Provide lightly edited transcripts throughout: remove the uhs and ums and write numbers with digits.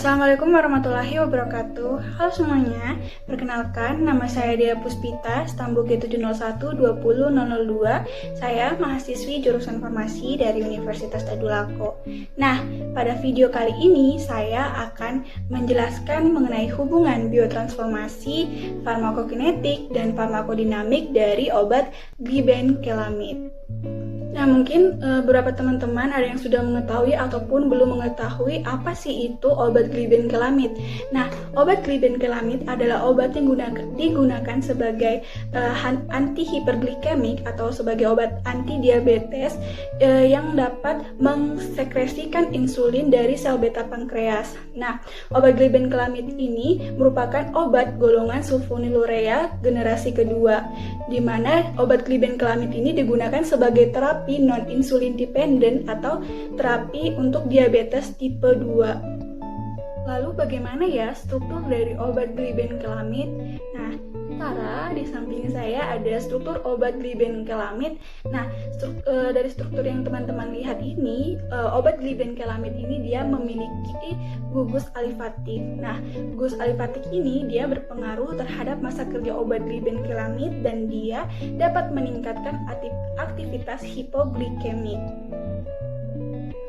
Assalamualaikum warahmatullahi wabarakatuh. Halo semuanya, perkenalkan nama saya Dea Puspita, Stambuk G701-20002. Saya mahasiswi jurusan farmasi dari Universitas Tadulako. Nah, pada video kali ini saya akan menjelaskan mengenai hubungan biotransformasi, farmakokinetik, dan farmakodinamik dari obat glibenkelamid. Nah, mungkin beberapa teman-teman ada yang sudah mengetahui ataupun belum mengetahui apa sih itu obat glibenkelamid. Nah, obat glibenkelamid adalah obat yang digunakan sebagai antihiperglikemik atau sebagai obat anti diabetes yang dapat mengsekresikan insulin dari sel beta pankreas. Nah, obat glibenkelamid ini merupakan obat golongan sulfonylurea generasi kedua, di mana obat glibenkelamid ini digunakan sebagai terapi non-insulin dependent atau terapi untuk diabetes tipe 2. Lalu bagaimana ya struktur dari obat glibenkelamid? Nah, di samping saya ada struktur obat glibenkelamid. Nah, dari struktur yang teman-teman lihat ini, obat glibenkelamid ini dia memiliki gugus alifatik. Nah, gugus alifatik ini dia berpengaruh terhadap masa kerja obat glibenkelamid dan dia dapat meningkatkan aktivitas hipoglikemik.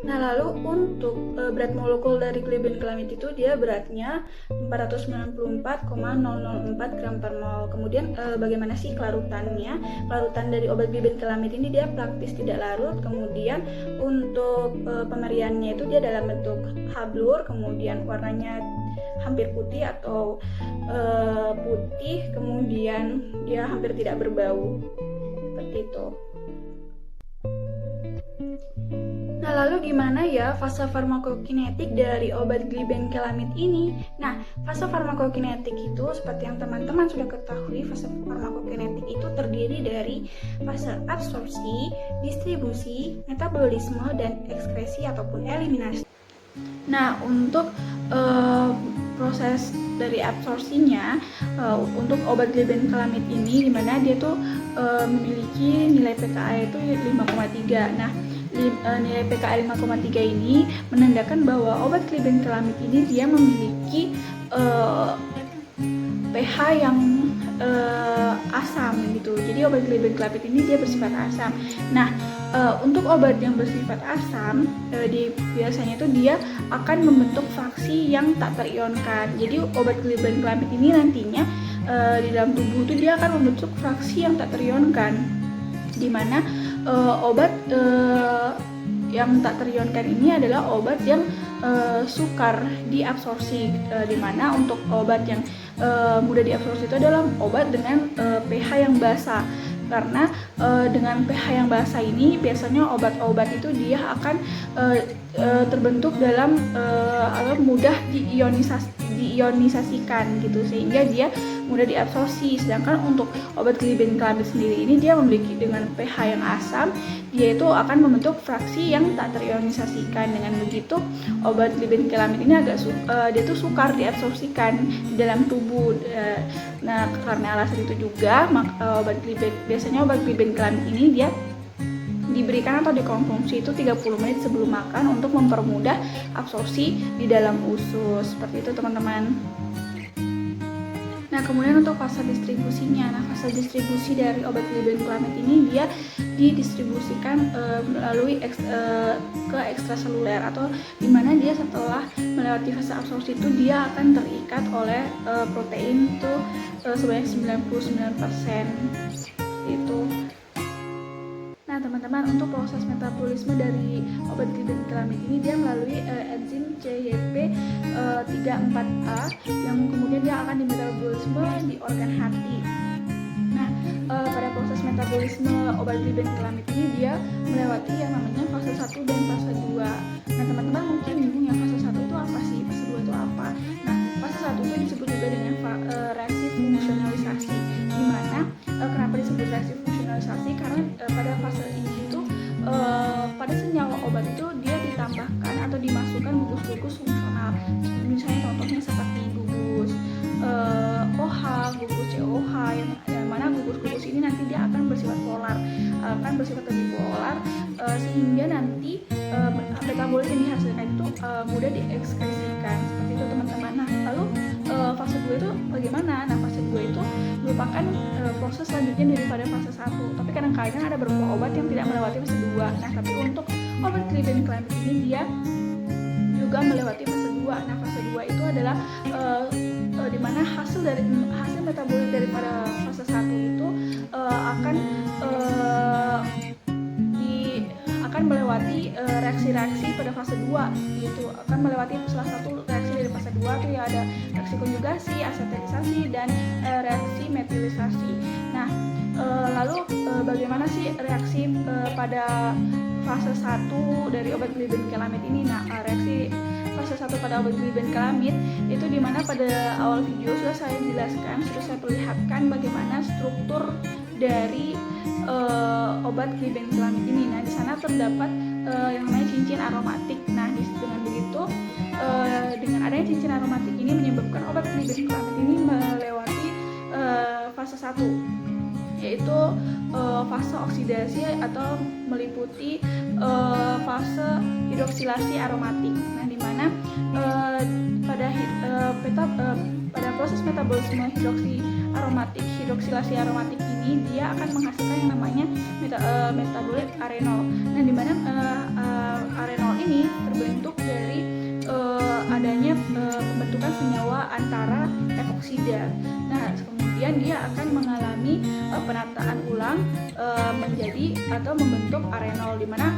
Nah, lalu untuk berat molekul dari glibenkelamid itu dia beratnya 494,004 gram per mol. Kemudian bagaimana sih kelarutannya? Kelarutan dari obat glibenkelamid ini dia praktis tidak larut. Kemudian untuk pemeriannya itu dia dalam bentuk hablur, kemudian warnanya hampir putih atau putih, kemudian dia hampir tidak berbau. Seperti itu. Nah, lalu gimana ya fase farmakokinetik dari obat glibenkelamid ini? Nah, fase farmakokinetik itu seperti yang teman-teman sudah ketahui, fase farmakokinetik itu terdiri dari fase absorpsi, distribusi, metabolisme, dan ekskresi ataupun eliminasi. Nah, untuk proses dari absorpsinya untuk obat glibenkelamid ini, dimana dia tuh memiliki nilai pKa itu 5,3. Nah, nilai pKa 5,3 ini menandakan bahwa obat glibenkelamid ini dia memiliki pH yang asam gitu. Jadi obat glibenkelamid ini dia bersifat asam. Nah, untuk obat yang bersifat asam, biasanya itu dia akan membentuk fraksi yang tak terionkan. Jadi obat glibenkelamid ini nantinya di dalam tubuh itu dia akan membentuk fraksi yang tak terionkan, di mana obat yang tak terionkan ini adalah obat yang sukar diabsorpsi, di mana untuk obat yang mudah diabsorpsi itu adalah obat dengan pH yang basa. Karena dengan pH yang basa ini biasanya obat-obat itu dia akan terbentuk dalam atau mudah diionisasikan gitu, sehingga dia mudah diabsorpsi. Sedangkan untuk obat glibenkelamid sendiri ini dia memiliki dengan pH yang asam, dia itu akan membentuk fraksi yang tak terionisasikan. Dengan begitu obat glibenkelamid ini dia tuh sukar diabsorpsikan di dalam tubuh. Nah, karena alasan itu juga biasanya obat glibenkelamid ini dia diberikan atau dikonsumsi itu 30 menit sebelum makan untuk mempermudah absorpsi di dalam usus. Seperti itu, teman-teman. Nah, kemudian untuk fase distribusinya. Nah, fase distribusi dari obat glibenkelamid ini dia didistribusikan melalui ke ekstraseluler, atau dimana dia setelah melewati fase absorpsi itu dia akan terikat oleh protein itu sebanyak 99% itu. Nah, teman-teman, untuk proses metabolisme dari obat glibenkelamid ini dia melalui enzim CYP34A yang kemudian dia akan dimetabolisme di organ hati. Nah, pada proses metabolisme obat glibenkelamid ini dia melewati yang namanya fase 1 dan fase 2. Nah, teman-teman mungkin bingung ya, fase 1 itu apa sih? Fase 2 itu apa? Nah, fase 1 itu disebut juga dengan reaksi fungsionalisasi. Dimana kenapa disebut reaksi fungsionalisasi? Karena pada fase ini itu pada senyawa obat itu dia ditambahkan atau dimasukkan gugus-gugus fungsional. Misalnya contohnya seperti gugus OH, gugus COH, yang mana gugus-gugus ini nanti dia akan bersifat polar, lebih polar, sehingga nanti metabolit yang dihasilkan itu mudah diekskresikan. 2 itu bagaimana? Nah, fase 2 itu merupakan proses selanjutnya daripada fase 1. Tapi kadang-kadang ada beberapa obat yang tidak melewati fase 2. Nah, tapi untuk obat glibenclamid ini dia juga melewati fase 2. Nah, fase 2 itu adalah di mana hasil metabolit daripada fase 1 itu akan melewati reaksi-reaksi pada fase 2, gitu. Akan melewati salah satu reaksi dari fase 2 itu ya ada reaksi konjugasi, asetylisasi, dan reaksi metilisasi. Nah, lalu bagaimana sih reaksi pada fase 1 dari obat glibenclamid ini? Nah, reaksi fase 1 pada obat glibenclamid itu dimana pada awal video sudah saya jelaskan, sudah saya perlihatkan bagaimana struktur dari obat glibenclamid ini. Nah, di sana terdapat yang namanya cincin aromatik. Nah, dengan begitu, dengan adanya cincin aromatik ini menyebabkan obat glibenclamid ini melewati fase 1, yaitu fase oksidasi atau meliputi fase hidroksilasi aromatik. Nah, di mana pada proses metabolisme hidroksilasi aromatik ini dia akan menghasilkan yang namanya metabolit arenol. Nah, di mana arenol ini terbentuk dari adanya pembentukan senyawa antara epoksida. Nah, kemudian dia akan mengalami penataan ulang menjadi atau membentuk arenol, di mana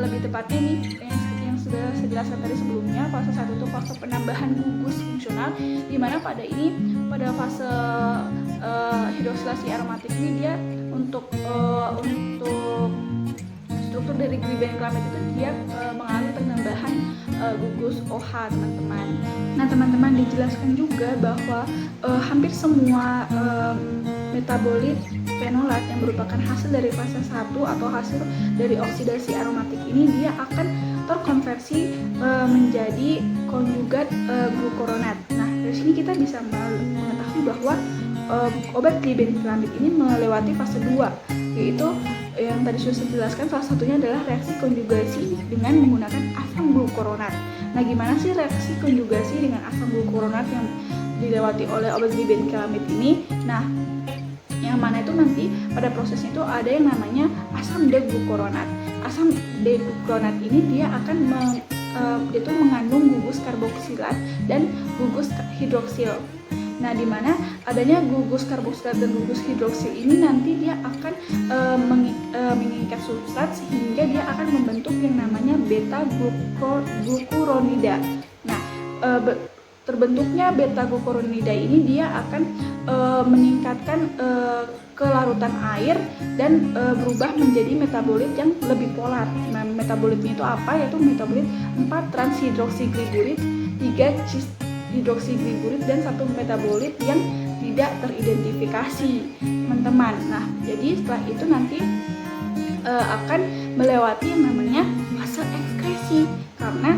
lebih tepatnya nih yang sudah saya jelaskan tadi sebelumnya, fase 1 itu fase penambahan gugus fungsional, di mana pada fase hidroksilasi aromatik ini dia untuk struktur dari glibenclamid itu dia mengalami penambahan gugus OH, teman-teman. Nah, teman-teman dijelaskan juga bahwa hampir semua metabolit fenolat yang merupakan hasil dari fase 1 atau hasil dari oksidasi aromatik ini dia akan terkonversi menjadi konjugat glukuronat. Nah, dari sini kita bisa mengetahui bahwa obat glibenclamid ini melewati fase 2, yaitu yang tadi sudah saya jelaskan, salah satunya adalah reaksi konjugasi dengan menggunakan asam glukuronat. Nah, gimana sih reaksi konjugasi dengan asam glukuronat yang dilewati oleh obat glibenclamid ini? Nah, yang mana itu nanti pada prosesnya itu ada yang namanya asam deglukuronat. Asam deglukuronat ini dia akan itu mengandung gugus karboksilat dan gugus hidroksil. Nah, di mana adanya gugus karboksilat dan gugus hidroksil ini nanti dia akan mengikat substrat sehingga dia akan membentuk yang namanya beta glukuronida. Nah, terbentuknya beta glukuronida ini dia akan meningkatkan kelarutan air dan berubah menjadi metabolit yang lebih polar. Nah, metabolitnya itu apa? Yaitu metabolit 4 transhidroksigliburid, 3 hidroksigliburid, dan 1 metabolit yang tidak teridentifikasi, teman-teman. Nah, jadi setelah itu nanti akan melewati yang namanya fase ekskresi, karena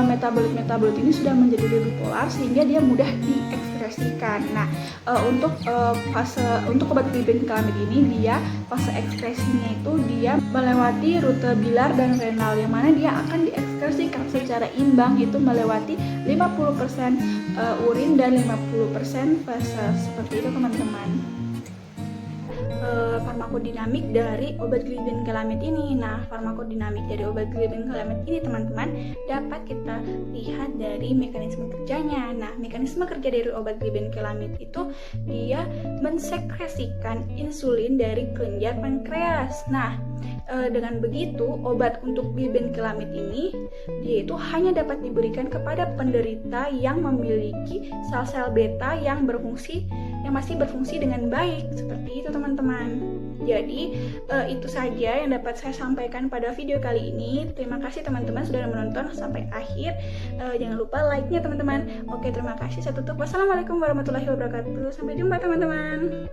metabolit ini sudah menjadi lebih polar sehingga dia mudah diekskresikan. Nah, untuk obat glibenclamid ini dia fase ekskresinya itu dia melewati rute bilar dan renal, yang mana dia akan diekskresikan secara imbang, yaitu melewati 50% urin dan 50% feses. Seperti itu, teman-teman. Farmakodinamik dari obat glibenclamid ini. Nah, farmakodinamik dari obat glibenclamid ini, teman-teman, dapat kita lihat dari mekanisme kerjanya. Nah, mekanisme kerja dari obat glibenclamid itu dia mensekresikan insulin dari kelenjar pankreas. Nah, dengan begitu obat untuk glibenclamid ini dia itu hanya dapat diberikan kepada penderita yang memiliki sel-sel beta yang masih berfungsi dengan baik. Seperti itu, teman-teman. Jadi itu saja yang dapat saya sampaikan pada video kali ini. Terima kasih teman-teman sudah menonton sampai akhir. Jangan lupa like-nya, teman-teman. Oke, terima kasih. Saya tutup. Wassalamualaikum warahmatullahi wabarakatuh. Sampai jumpa, teman-teman.